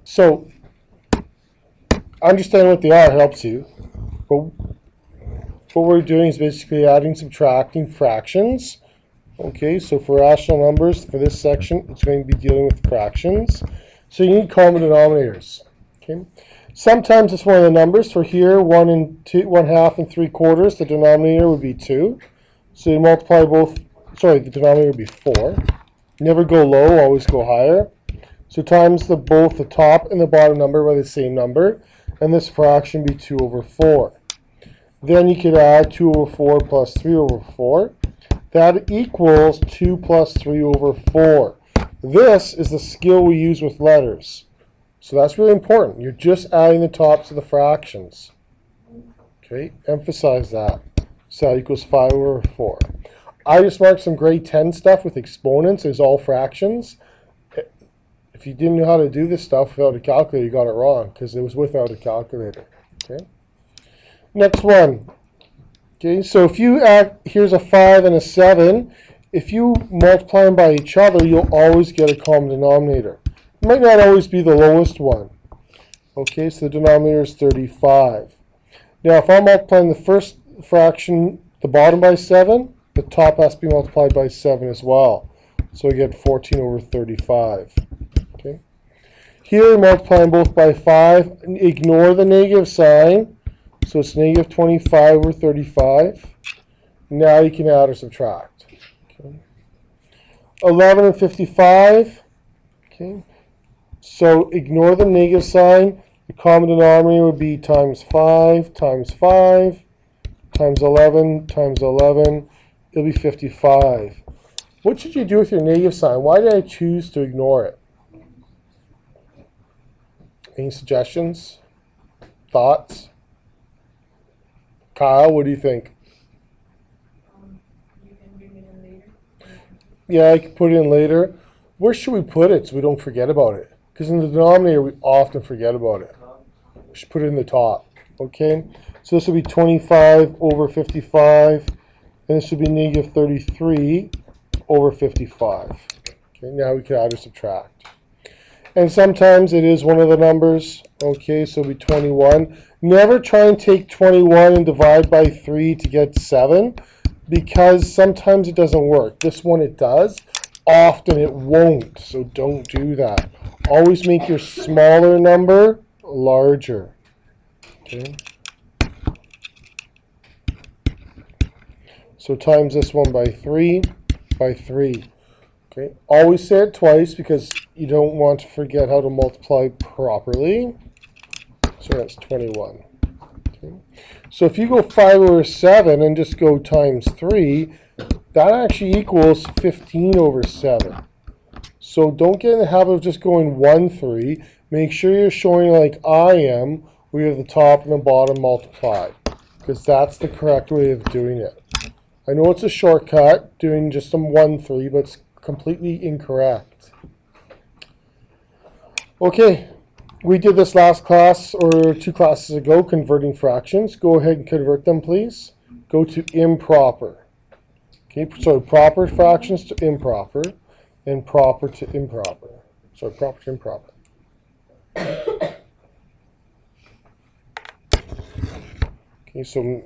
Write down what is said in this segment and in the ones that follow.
So understanding what they are helps you. But what we're doing is basically adding, subtracting fractions. Okay, so for rational numbers, for this section, it's going to be dealing with fractions. So you need common denominators. Okay. Sometimes it's one of the numbers. For here, 1 and 3/4, the denominator would be 2. So you multiply both, the denominator would be 4. Never go low, always go higher. So times both the top and the bottom number by the same number, and this fraction would be 2/4. Then you could add 2/4 plus 3/4. That equals 2 plus 3/4. This is the skill we use with letters. So that's really important. You're just adding the tops of the fractions. Okay, emphasize that. So that equals 5/4. I just marked some grade 10 stuff with exponents as all fractions. If you didn't know how to do this stuff without a calculator, you got it wrong because it was without a calculator. Okay. Next one. Okay, so if you add, here's a 5 and a 7. If you multiply them by each other, you'll always get a common denominator. It might not always be the lowest one. Okay, so the denominator is 35. Now, if I'm multiplying the first fraction, the bottom by 7, the top has to be multiplied by 7 as well. So I get 14/35. Okay. Here, multiplying both by 5, ignore the negative sign. So it's negative 25/35. Now you can add or subtract. Okay. 11 and 55. Okay. So ignore the negative sign. The common denominator would be times 5 times 5 times 11 times 11. It'll be 55. What should you do with your negative sign? Why did I choose to ignore it? Any suggestions? Thoughts? Kyle, what do you think? You can bring it in later. Yeah, I can put it in later. Where should we put it so we don't forget about it? Because in the denominator, we often forget about it. We should put it in the top. Okay? So this will be 25/55. And this would be negative 33/55. Okay, now we can add or subtract. And sometimes it is one of the numbers. Okay, so it'll be 21. Never try and take 21 and divide by 3 to get 7, because sometimes it doesn't work. This one it does. Often it won't, so don't do that. Always make your smaller number larger. Okay. So times this one by 3 by 3. Okay. Always say it twice because you don't want to forget how to multiply properly. So that's 21. Okay. So if you go 5/7 and just go times 3, that actually equals 15/7. So don't get in the habit of just going 1, 3. Make sure you're showing like I am, where you have the top and the bottom multiplied, because that's the correct way of doing it. I know it's a shortcut, doing just some 1, 3, but it's completely incorrect. Okay, we did this last class or 2 classes ago, converting fractions. Go ahead and convert them, please. Go to improper. Okay, so proper fractions to improper, and proper to improper. So proper to improper. Okay, so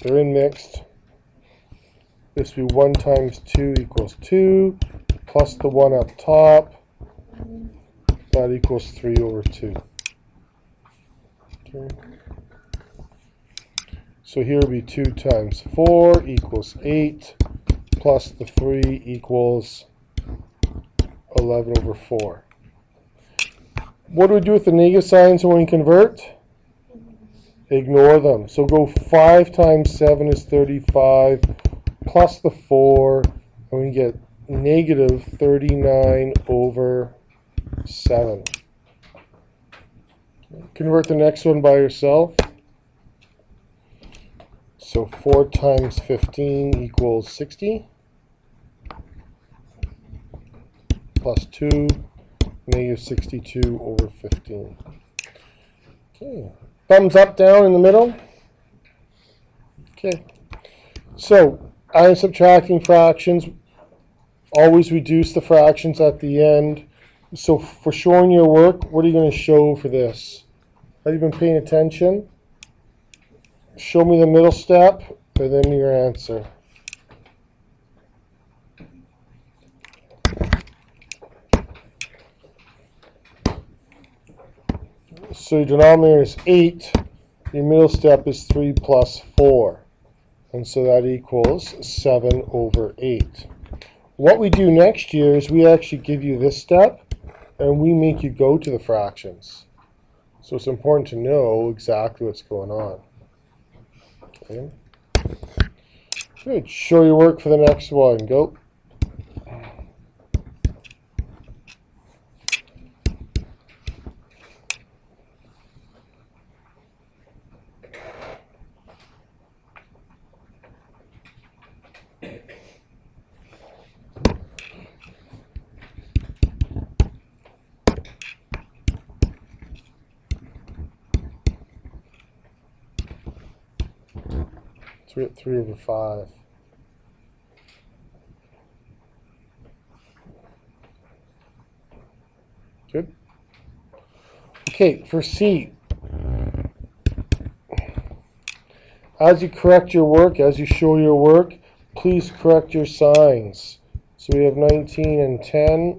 they're in mixed. This will be 1 times 2 equals 2, plus the 1 up top. That equals 3/2. Okay. So here will be 2 times 4 equals 8, plus the 3 equals 11/4. What do we do with the negative signs when we convert? Ignore them. So go 5 times 7 is 35, plus the 4, and we get negative 39/7. Convert the next one by yourself. So 4 times 15 equals 60, plus 2, negative 62/15. Okay. Thumbs up, down, in the middle. Okay. So, I'm subtracting fractions. Always reduce the fractions at the end. So for showing your work, what are you going to show for this? Have you been paying attention? Show me the middle step, and then your answer. So your denominator is 8. Your middle step is 3 plus 4. And so that equals 7 over 8. What we do next year is we actually give you this step, and we make you go to the fractions. So it's important to know exactly what's going on. Okay. Good. Show your work for the next one. Go. We're at 3 over 5. Good. Okay, for C, as you correct your work, as you show your work, please correct your signs. So we have 19 and 10.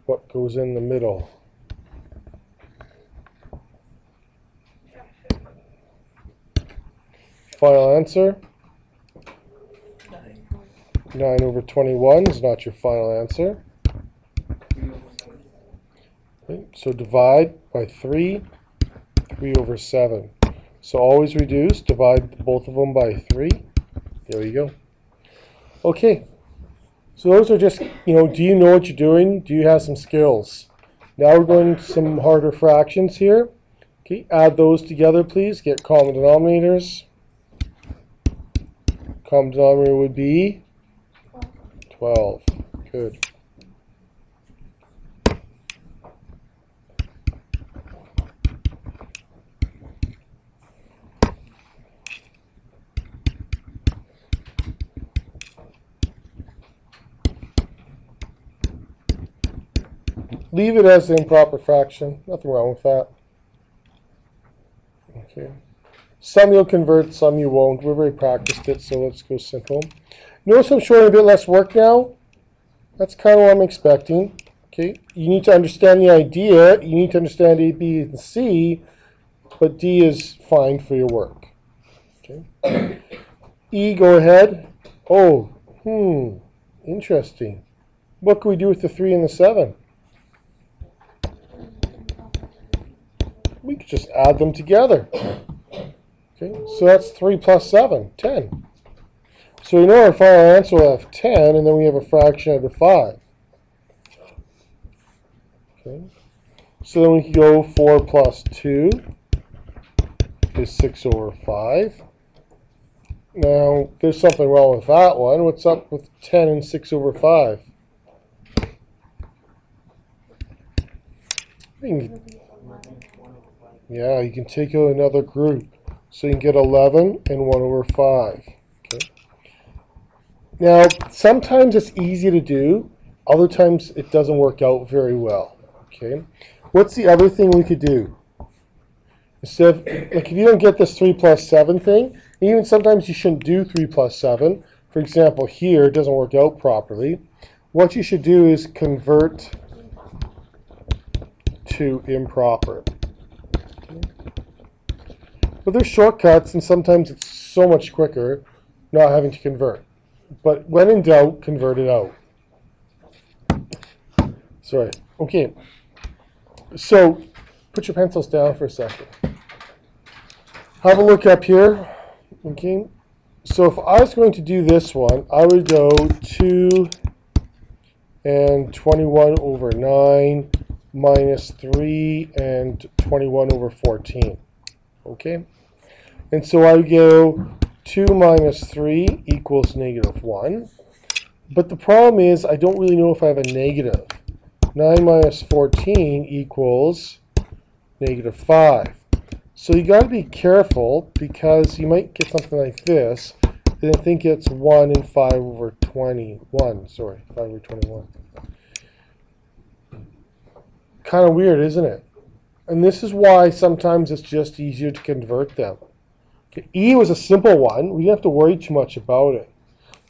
What goes in the middle? Final answer? 9 over 21 is not your final answer. Okay, so divide by 3, 3 over 7. So always reduce, divide both of them by 3. There you go. Okay, so those are just, do you know what you're doing? Do you have some skills? Now we're going to some harder fractions here. Okay, add those together, please. Get common denominators. Common denominator would be 12. Good. Leave it as an improper fraction. Nothing wrong with that. Okay. Some you'll convert, some you won't. We're very practiced it, so let's go simple. Notice I'm showing a bit less work now. That's kind of what I'm expecting. Okay. You need to understand the idea. You need to understand A, B, and C, but D is fine for your work. Okay. E, go ahead. Oh, interesting. What can we do with the 3 and the 7? We could just add them together. Okay, so that's 3 plus 7, 10. So we know our final answer will have 10, and then we have a fraction out of 5. Okay, so then we can go 4 plus 2 is 6 over 5. Now, there's something wrong with that one. What's up with 10 and 6 over 5? Yeah, you can take out another group. So you can get 11 and 1 over 5. Okay. Now, sometimes it's easy to do. Other times it doesn't work out very well. Okay. What's the other thing we could do? Instead of, like, if you don't get this 3 plus 7 thing, even sometimes you shouldn't do 3 plus 7. For example, here it doesn't work out properly. What you should do is convert to improper. But there's shortcuts, and sometimes it's so much quicker not having to convert. But when in doubt, convert it out. Sorry. Okay. So put your pencils down for a second. Have a look up here. Okay. So if I was going to do this one, I would go 2 and 21 over 9 minus 3 and 21 over 14. Okay, and so I go 2 minus 3 equals negative 1. But the problem is I don't really know if I have a negative. 9 minus 14 equals negative 5. So you got to be careful because you might get something like this. And I think it's 1 and 5 over 21. Sorry, 5 over 21. kind of weird, isn't it? And this is why sometimes it's just easier to convert them. Okay, E was a simple one. We didn't have to worry too much about it.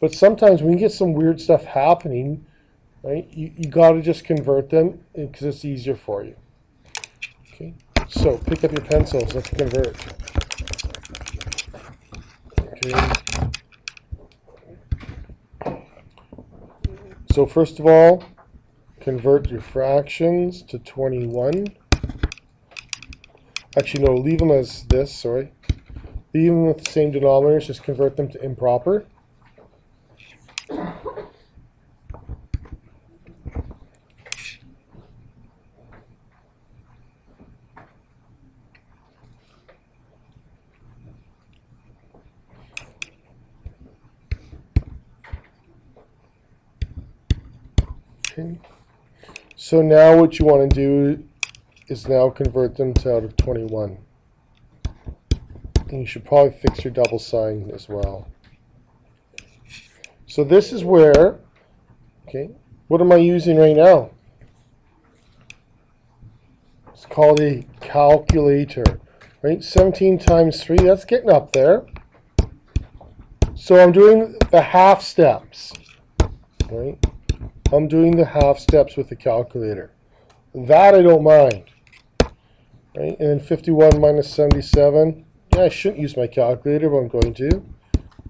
But sometimes when you get some weird stuff happening, right, you got to just convert them because it's easier for you. Okay, so pick up your pencils. Let's convert. Okay. So first of all, convert your fractions to 21. Actually, no, leave them as this, sorry. Leave them with the same denominators, just convert them to improper. Okay. So now what you want to do is now convert them to out of 21. And you should probably fix your double sign as well. So this is where, okay, what am I using right now? It's called a calculator, right? 17 times 3, that's getting up there. So I'm doing the half steps, right? I'm doing the half steps with the calculator. That I don't mind, right? And then 51 minus 77. Yeah, I shouldn't use my calculator, but I'm going to.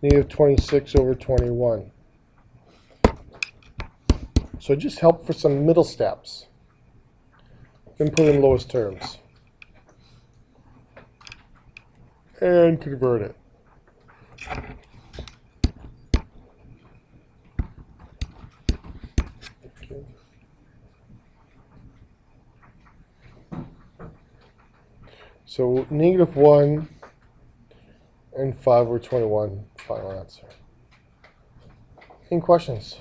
Negative 26 over 21. So just help for some middle steps. Then put in lowest terms. And convert it. Okay. So negative 1 and 5 over 21, final answer. Any questions?